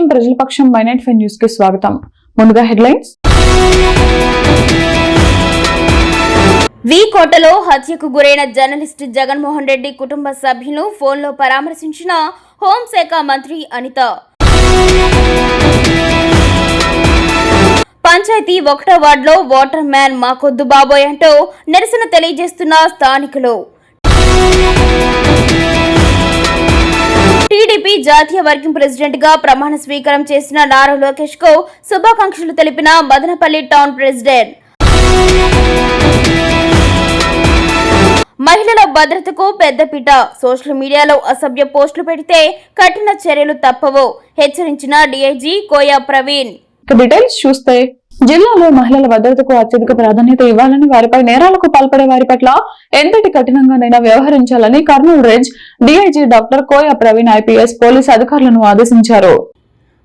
కేవలం ప్రజల పక్షం మైనైట్ ఫైవ్ న్యూస్ కి స్వాగతం. ముందుగా హెడ్లైన్స్. కోటలో హత్యకు గురైన జర్నలిస్ట్ జగన్మోహన్ రెడ్డి కుటుంబ సభ్యులను ఫోన్లో పరామర్శించిన హోంశాఖ మంత్రి అనిత. పంచాయతీ 1వ వార్డులో వాటర్ మ్యాన్ మాకొద్దు బాబోయ్ అంటూ నిరసన తెలియజేస్తున్న స్థానికులు. టీడీపీ జాతీయ వర్కింగ్ ప్రెసిడెంట్ గా ప్రమాణ స్వీకారం చేసిన నారా లోకేష్ కు శుభాకాంక్షలు తెలిపిన మదనపల్లి టౌన్ ప్రెసిడెంట్. మహిళల భద్రతకు పెద్దపీట. సోషల్ మీడియాలో అసభ్య పోస్టులు పెడితే కఠిన చర్యలు తప్పవు హెచ్చరించిన డీఐజీ కోయా ప్రవీణ్. డీటెయిల్స్ చూస్తే జిల్లాలో మహిళల భద్రతకు అత్యధిక ప్రాధాన్యత ఇవ్వాలని, వారిపై నేరాలకు పాల్పడే వారి పట్ల ఎంతటి కఠినంగానైనా వ్యవహరించాలని Kurnool range DIG doctor Koya Praveen IPS police అధికారులను ఆదేశించారు.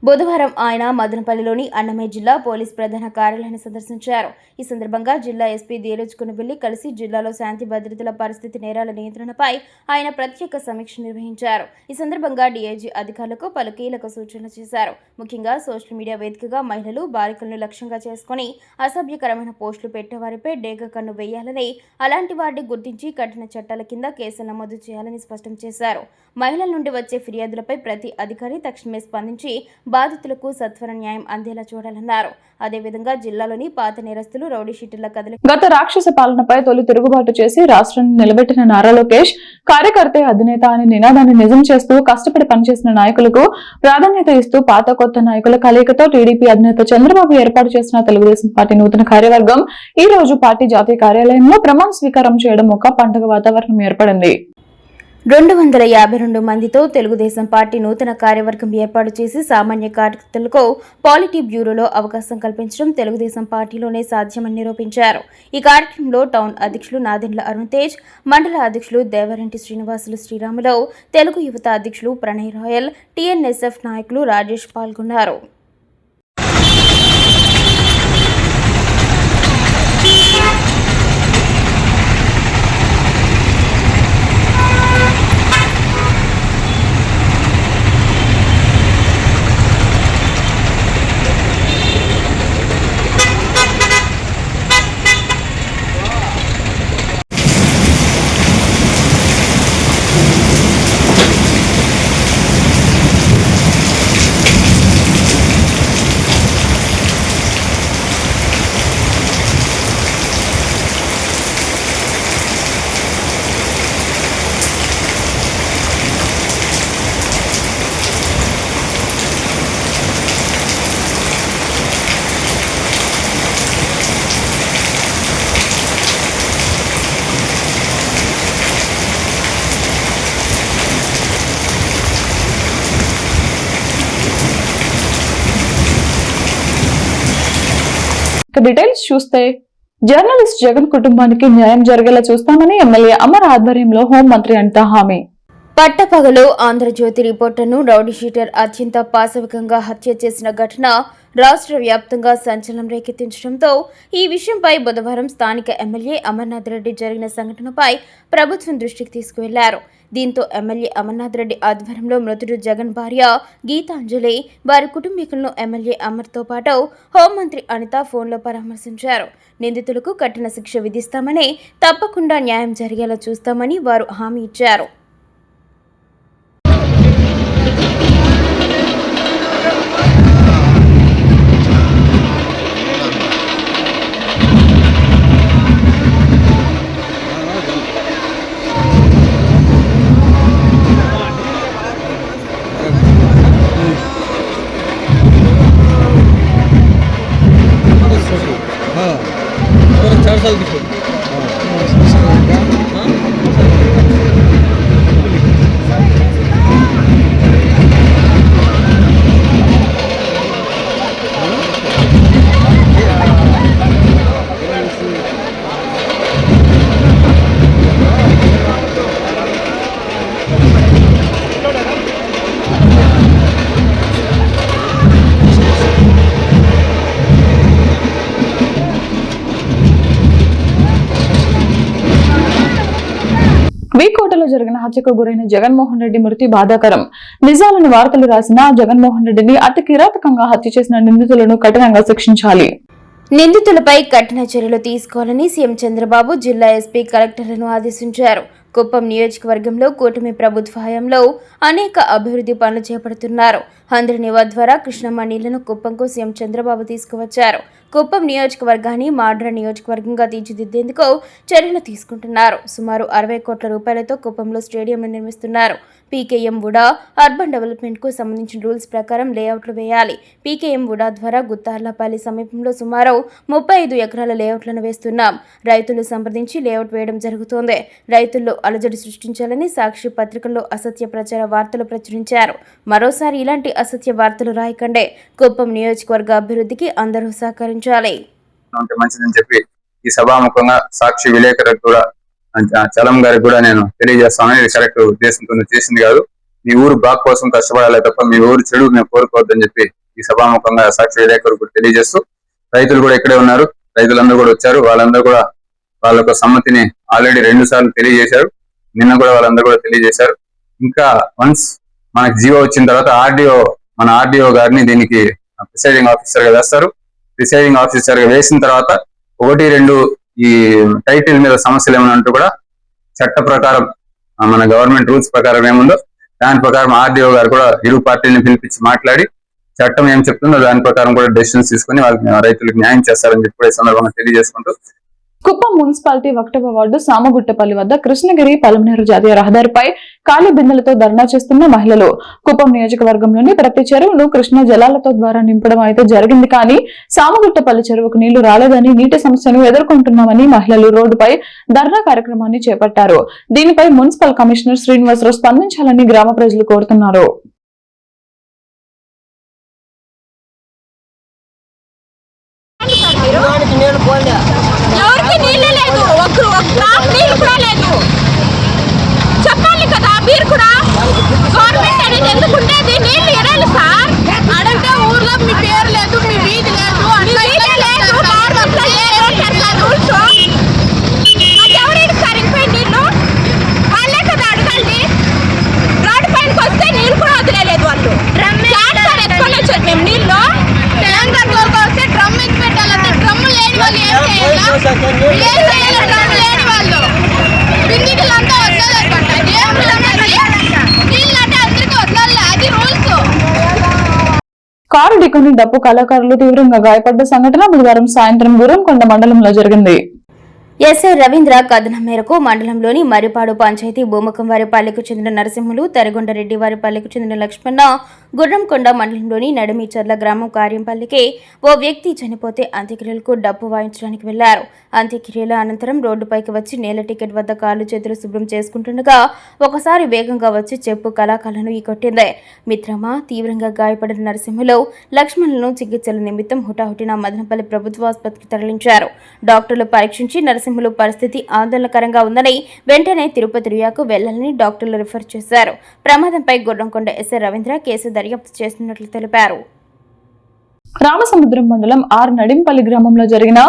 బుధవారం ఆయన మదనపల్లిలోని అన్నమయ్య జిల్లా పోలీస్ ప్రధాన కార్యాలయాన్ని సందర్శించారు. ఈ సందర్భంగా జిల్లా ఎస్పీ ధీరజ్ కునబిల్లి కలిసి జిల్లాలో శాంతి భద్రతల పరిస్థితి, నేరాల నియంత్రణపై ఆయన ప్రత్యేక సమీక్ష నిర్వహించారు. ఈ సందర్భంగా డీఐజీ అధికారులకు పలు కీలక సూచనలు చేశారు. ముఖ్యంగా సోషల్ మీడియా వేదికగా మహిళలు, బాలికలను లక్ష్యంగా చేసుకుని అసభ్యకరమైన పోస్టులు పెట్టేవారిపై డేగ కన్ను వేయాలని, అలాంటి వారిని గుర్తించి కఠిన చట్టాల కింద కేసులు నమోదు చేయాలని స్పష్టం చేశారు. మహిళల నుండి వచ్చే ఫిర్యాదులపై ప్రతి అధికారి తక్షణమే స్పందించి బాధితులకు సత్వర న్యాయం అందేలా చూడాలన్నారు. అదేవిధంగా జిల్లాలోని పాత నేరస్తులు, రౌడీ షీటర్ల కదలిక. గత రాక్షస పాలనపై తొలి తిరుగుబాటు చేసి రాష్ట్రాన్ని నిలబెట్టిన నారా లోకేష్ కార్యకర్తే అధినేత అనే నినాదాన్ని నిజం చేస్తూ కష్టపడి పనిచేసిన నాయకులకు ప్రాధాన్యత ఇస్తూ పాత కొత్త నాయకుల కలయికతో టీడీపీ అధినేత చంద్రబాబు ఏర్పాటు చేసిన తెలుగుదేశం పార్టీ నూతన కార్యవర్గం ఈ రోజు పార్టీ జాతీయ కార్యాలయంలో ప్రమాణ స్వీకారం చేయడం ఒక పండుగ వాతావరణం ఏర్పడింది. 252 మందితో తెలుగుదేశం పార్టీ నూతన కార్యవర్గం ఏర్పాటు చేసి సామాన్య కార్యకర్తలకు పాలిటీ బ్యూరోలో అవకాశం కల్పించడం తెలుగుదేశం పార్టీలోనే సాధ్యమని నిరూపించారు. ఈ కార్యక్రమంలో టౌన్ అధ్యక్షులు నాదెండ్ల అరుణ్ తేజ్, మండల అధ్యక్షులు దేవరెంటి శ్రీనివాసులు శ్రీరాములు, తెలుగు యువత అధ్యక్షులు ప్రణయ్ రాయల్, టీఎన్ఎస్ఎఫ్ నాయకులు రాజేష్ పాల్గొన్నారు. డీటెయిల్స్ చూస్తే జర్నలిస్ట్ జగన్ కుటుంబానికి న్యాయం జరిగేలా చూస్తామని ఎమ్మెల్యే అమర్ ఆధ్వర్యంలో హోంమంత్రి అనిత హామీ. పట్టపగలు ఆంధ్రజ్యోతి రిపోర్టర్ను రౌడీ షీటర్ అత్యంత పాశవికంగా హత్య చేసిన ఘటన రాష్ట్ర వ్యాప్తంగా సంచలనం రేకెత్తించడంతో ఈ విషయంపై బుధవారం స్థానిక ఎమ్మెల్యే అమర్నాథ్ రెడ్డి జరిగిన సంఘటనపై ప్రభుత్వం దృష్టికి తీసుకువెళ్లారు. దీంతో ఎమ్మెల్యే అమర్నాథ్ రెడ్డి ఆధ్వర్యంలో మృతుడు జగన్ భార్య గీతాంజలి, వారి కుటుంబీకులను ఎమ్మెల్యే అమర్తో పాటు హోంమంత్రి అనిత ఫోన్లో పరామర్శించారు. నిందితులకు కఠిన శిక్ష విధిస్తామని, తప్పకుండా న్యాయం జరిగేలా చూస్తామని వారు హామీ ఇచ్చారు. జరిగిన హత్యకు గురైన జగన్మోహన్ రెడ్డి మృతి బాధాకరం. నిజాలను వార్తలు రాసిన జగన్మోహన్ రెడ్డిని అతి కిరాతకంగా హత్య చేసిన నిందితులను కఠినంగా శిక్షించాలి. నిందితులపై కఠిన చర్యలు తీసుకోవాలని సీఎం చంద్రబాబు జిల్లా ఎస్పీ కలెక్టర్లను ఆదేశించారు. కుప్పం నియోజకవర్గంలో కూటమి ప్రభుత్వ హయాంలో అనేక అభివృద్ధి పనులు చేపడుతున్నారు. హంద్రినివా ద్వారా కృష్ణమ్మ నీళ్లను కుప్పంకు సీఎం చంద్రబాబు తీసుకువచ్చారు. కుప్పం నియోజకవర్గాన్ని మోడల్ నియోజకవర్గంగా తీర్చిదిద్దేందుకు చర్యలు తీసుకుంటున్నారు. సుమారు 60 కోట్ల రూపాయలతో కుప్పంలో స్టేడియం నిర్మిస్తున్నారు. పీకేఎం వుడా అర్బన్ డెవలప్మెంట్ కు సంబంధించిన రూల్స్ ప్రకారం లేఅవుట్లు వేయాలి. పీకేఎం వుడా ద్వారా గుత్తార్లపల్లి సమీపంలో సుమారు 35 ఎకరాల లేఅవుట్లను వేస్తున్నాం. రైతులు సంప్రదించి లేఅవుట్ వేయడం జరుగుతోంది. రైతుల్లో అలజడి సృష్టించాలని సాక్షి పత్రికల్లో అసత్య ప్రచార వార్తలు ప్రచురించారు. మరోసారి ఇలాంటి అసత్య వార్తలు రాయకండి. కుప్పం నియోజకవర్గ అభివృద్ధికి అందరూ సహకరించాలి. మంచిదని చెప్పి ఈ సభాముఖంగా సాక్షి విలేకరులకు కూడా చలం గారికి కూడా నేను తెలియజేస్తాను. ఇది కరెక్ట్ ఉద్దేశంతో చేసింది కాదు. మీ ఊరు బాగు కోసం కష్టపడాలి తప్ప మీ ఊరు చెడు మేము కోరుకోవద్దని చెప్పి ఈ సభాముఖంగా సాక్షి విలేకరులకు తెలియజేస్తూ, రైతులు కూడా ఇక్కడే ఉన్నారు, రైతులందరూ కూడా వచ్చారు. వాళ్ళందరూ కూడా వాళ్ళ సమ్మతిని ఆల్రెడీ 2 సార్లు తెలియజేశారు. నిన్న కూడా వాళ్ళందరూ కూడా తెలియజేశారు. ఇంకా వన్స్ మనకి జీవో వచ్చిన తర్వాత మన ఆర్డీఓ గారిని దీనికి ప్రిసైడింగ్ ఆఫీసర్ గా వేస్తారు. ప్రిసైడింగ్ ఆఫీసర్ గా వేసిన తర్వాత 1-2 ఈ టైటిల్ మీద సమస్యలు ఏమైనా ఉంటూ కూడా చట్ట ప్రకారం మన గవర్నమెంట్ రూల్స్ ప్రకారం ఏముందో దాని ప్రకారం ఆర్డీఓ గారు కూడా ఇరు పార్టీలను పిలిపించి మాట్లాడి చట్టం ఏం చెప్తుందో దాని ప్రకారం కూడా డెసిషన్స్ తీసుకుని వాళ్ళకి రైతులకు న్యాయం చేస్తారని చెప్పి కూడా ఈ సందర్భంగా తెలియజేసుకుంటూ, కుప్పం మున్సిపాలిటీ 1వ వార్డు సామగుట్టపల్లి వద్ద కృష్ణగిరి పలమనేరు జాతీయ రహదారిపై ఖాళీ బిందెలతో ధర్నా చేస్తున్న మహిళలు. కుప్పం నియోజకవర్గంలోని ప్రతి చెరువును కృష్ణ జలాలతో ద్వారా నింపడం అయితే జరిగింది, కానీ సామగుట్టపల్లి చెరువుకు నీళ్లు రాలేదని, నీటి సమస్యను ఎదుర్కొంటున్నామని మహిళలు రోడ్డుపై ధర్నా కార్యక్రమాన్ని చేపట్టారు. దీనిపై మున్సిపల్ కమిషనర్ శ్రీనివాసరావు స్పందించాలని గ్రామ ప్రజలు కోరుతున్నారు. ఎవరికి నీళ్ళు లేదు, నీళ్ళు కూడా లేదు. చెప్పాలి కదా మీరు కూడా. గవర్నమెంట్ అనేది ఎందుకు ఉండేది? నీళ్ళు ఎడాలి సార్. అడిగితే ఊర్లో మీ పేరు లేదు, మీ వీధి లేదు, ఎవరు ఇస్తారు ఇంపై నీళ్ళు? వాళ్ళే కదా అడగాలి. రోడ్డు పైనకి వస్తే నీళ్ళు కూడా వదిలేదు వాళ్ళు. సార్ ఎత్తుకొని వచ్చారు మేము నీళ్ళు. తెలంగాణ వస్తే డ్రమ్ ఎత్తి పెట్టాలంటే డ్రమ్ లేని వాళ్ళు ఏం చేయాలి? డ్రమ్ లేని వాళ్ళు బిందికలంతా వదలదన్నమాట. నీళ్ళంటే అందరికీ వదలాలి, అది రూల్స్. కారు ఢీకొని డప్పు కళాకారులు తీవ్రంగా గాయపడ్డ సంఘటన బుధవారం సాయంత్రం గుర్రంకొండ మండలంలో జరిగింది. ఎస్ఐ రవీంద్ర కథనం మేరకు మండలంలోని మరిపాడు పంచాయతీ భూముకంవారిపల్లెకు చెందిన నరసింహులు, తరిగొండరెడ్డి వారిపల్లెకు చెందిన లక్ష్మణ, గుర్రంకొండ మండలంలోని నడిమిచర్ల గ్రామం కార్యంపల్లికి ఓ వ్యక్తి చనిపోతే అంత్యక్రియలకు డప్పు వాయించడానికి వెళ్లారు. అంత్యక్రియల అనంతరం రోడ్డుపైకి వచ్చి నేల టికెట్ వద్ద కాళ్ళు చేతులు శుభ్రం చేసుకుంటుండగా ఒకసారి వేగంగా వచ్చి చెప్పు కళాకారులను కొట్టింది. మిత్రమా తీవ్రంగా గాయపడిన నరసింహులు, లక్ష్మణులను చికిత్సల నిమిత్తం హుటాహుటిన మదనపల్లి ప్రభుత్వ ఆసుపత్రికి తరలించారు. డాక్టర్లు పరీక్షించి నరసింహులు పరిస్థితి ఆందోళనకరంగా ఉందని వెంటనే తిరుపతి రుయాకు వెళ్లాలని డాక్టర్లు రిఫర్ చేశారు. ప్రమాదంపై గుర్రంకొండ ఎస్ఐ రవీంద్ర కేసు దర్యాప్తు చేస్తున్నట్లు తెలిపారు. రామసముద్రం మండలం నడింపల్లి గ్రామంలో జరిగిన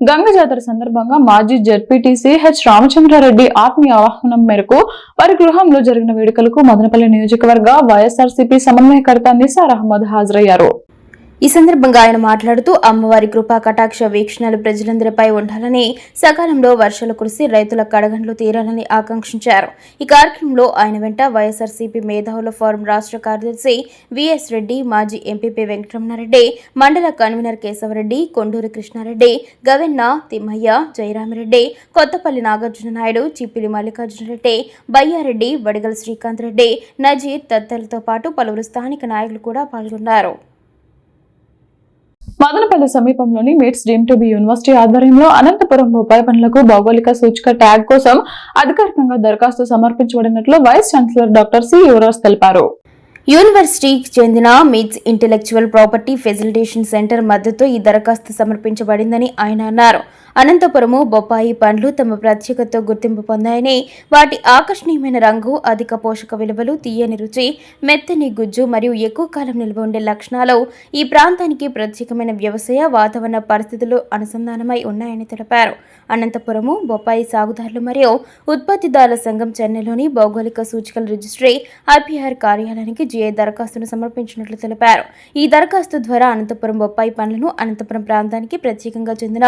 గంగ జాతర సందర్భంగా మాజీ జెడ్పీటీసీ హెచ్ రామచంద్రారెడ్డి ఆత్మీయ ఆహ్వానం మేరకు వారి గృహంలో జరిగిన వేడుకలకు మదనపల్లి నియోజకవర్గ వైఎస్ఆర్సీపీ సమన్వయకర్త నిసార్ అహ్మద్ హాజరయ్యారు. ఈ సందర్భంగా ఆయన మాట్లాడుతూ అమ్మవారి కృపా కటాక్ష వీక్షణలు ప్రజలందరిపై ఉండాలని, సకాలంలో వర్షాలు కురిసి రైతుల కడగండ్లు తీరాలని ఆకాంక్షించారు. ఈ కార్యక్రమంలో ఆయన వెంట వైఎస్ఆర్సీపీ మేధావుల ఫోరం రాష్ట్ర కార్యదర్శి విఎస్ రెడ్డి, మాజీ ఎంపీపీ వెంకటరమణారెడ్డి, మండల కన్వీనర్ కేశవరెడ్డి, కొండూరి కృష్ణారెడ్డి, గవెన్న, తిమ్మయ్య, జయరామిరెడ్డి, కొత్తపల్లి నాగార్జున నాయుడు, చిప్పిలి మల్లికార్జునరెడ్డి, బయ్యారెడ్డి, వడిగల శ్రీకాంత్ రెడ్డి, నజీర్ తదితరులతో పాటు పలువురు స్థానిక నాయకులు కూడా పాల్గొన్నారు. మదనపల్లి సమీపంలోని MITS deemed to be university ఆధ్వర్యంలో అనంతపురం బొప్పాయి పండ్లకు భౌగోళిక సూచిక ట్యాగ్ కోసం అధికారికంగా దరఖాస్తు సమర్పించబడినట్లు vice chancellor doctor C Yuvaraj తెలిపారు. యూనివర్సిటీకి చెందిన మిట్స్ ఇంటెలెక్చువల్ ప్రాపర్టీ ఫెసిలిటేషన్ సెంటర్ మద్దతు ఈ దరఖాస్తు సమర్పించబడిందని ఆయన అన్నారు. అనంతపురము బొప్పాయి పండ్లు తమ ప్రత్యేకతతో గుర్తింపు పొందాయని, వాటి ఆకర్షణీయమైన రంగు, అధిక పోషక విలువలు, తీయని రుచి, మెత్తని గుజ్జు మరియు ఎక్కువ కాలం నిల్వ ఉండే లక్షణాలు ఈ ప్రాంతానికి ప్రత్యేకమైన వ్యవసాయ వాతావరణ పరిస్థితులు అనుసంధానమై ఉన్నాయని తెలిపారు. అనంతపురము బొప్పాయి సాగుదారులు మరియు ఉత్పత్తిదారుల సంఘం చెన్నైలోని భౌగోళిక సూచికల రిజిస్ట్రీ ఐపీఆర్ కార్యాలయానికి జీఐ దరఖాస్తును సమర్పించినట్లు తెలిపారు. ఈ దరఖాస్తు ద్వారా అనంతపురం బొప్పాయి పండ్లను అనంతపురం ప్రాంతానికి ప్రత్యేకంగా చెందిన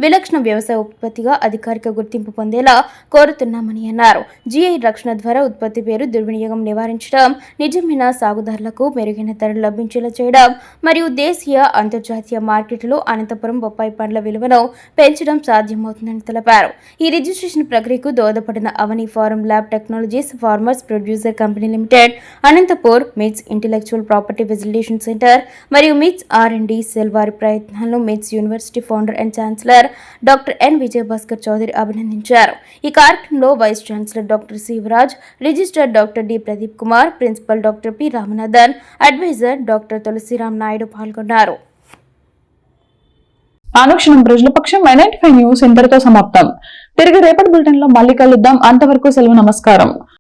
విలక్షణ వ్యవసాయ ఉత్పత్తిగా అధికారిక గుర్తింపు పొందేలా కోరుతున్నామని అన్నారు. జీఐ రక్షణ ద్వారా ఉత్పత్తి పేరు దుర్వినియోగం నివారించడం, నిజమైన సాగుదారులకు మెరుగైన ధరలు లభించేలా చేయడం మరియు దేశీయ అంతర్జాతీయ మార్కెట్లో అనంతపురం బొప్పాయి పండ్ల విలువను పెంచడం సాధ్యమవుతుందని తెలిపారు. ఈ రిజిస్ట్రేషన్ ప్రక్రియకు దోహదపడిన Avani farm lab technologies, farmers producer company limited, Anantapur MITS intellectual property facilitation centre మరియు మిట్స్ R&D సెల్ వారి ప్రయత్నాలను MITS university founder and chancellor doctor N Vijayabhaskar Chowdary అభినందించారు. ఈ కార్యక్రమంలో vice chancellor doctor Sivaraj, registrar doctor D Pradeep Kumar, principal doctor P Ramanathan, advisor doctor Tulasiram Naidu పాల్గొన్నారు. అనుక్షణం ప్రజల పక్షం 95 న్యూస్ ఇంతటితో సమాప్తం. తిరిగి రేపటి బులెటిన్ లో మళ్ళీ కలుద్దాం. అంతవరకు సెలవు, నమస్కారం.